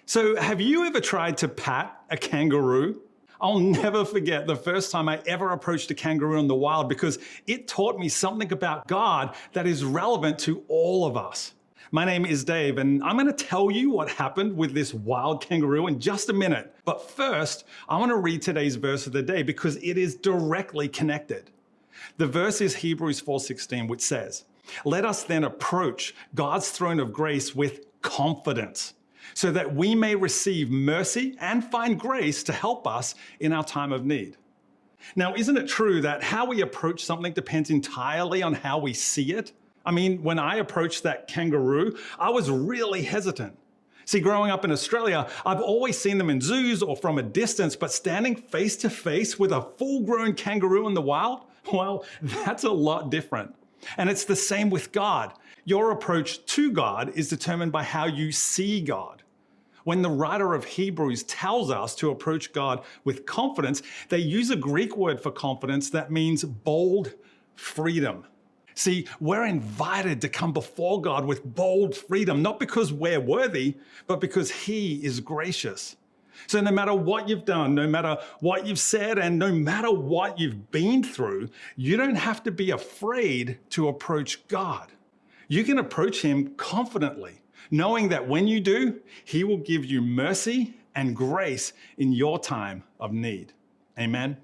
So, have you ever tried to pat a kangaroo? I'll never forget the first time I ever approached a kangaroo in the wild because it taught me something about God that is relevant to all of us. My name is Dave, and I'm going to tell you what happened with this wild kangaroo in just a minute. But first, I want to read today's verse of the day because it is directly connected. The verse is Hebrews 4:16, which says, "Let us then approach God's throne of grace with confidence, so that we may receive mercy and find grace to help us in our time of need." Now, isn't it true that how we approach something depends entirely on how we see it? I mean, when I approached that kangaroo, I was really hesitant. See, growing up in Australia, I've always seen them in zoos or from a distance, but standing face to face with a full-grown kangaroo in the wild, well, that's a lot different. And it's the same with God. Your approach to God is determined by how you see God. When the writer of Hebrews tells us to approach God with confidence, they use a Greek word for confidence that means bold freedom. See, we're invited to come before God with bold freedom, not because we're worthy, but because He is gracious. So no matter what you've done, no matter what you've said, and no matter what you've been through, you don't have to be afraid to approach God. You can approach Him confidently, knowing that when you do, He will give you mercy and grace in your time of need. Amen.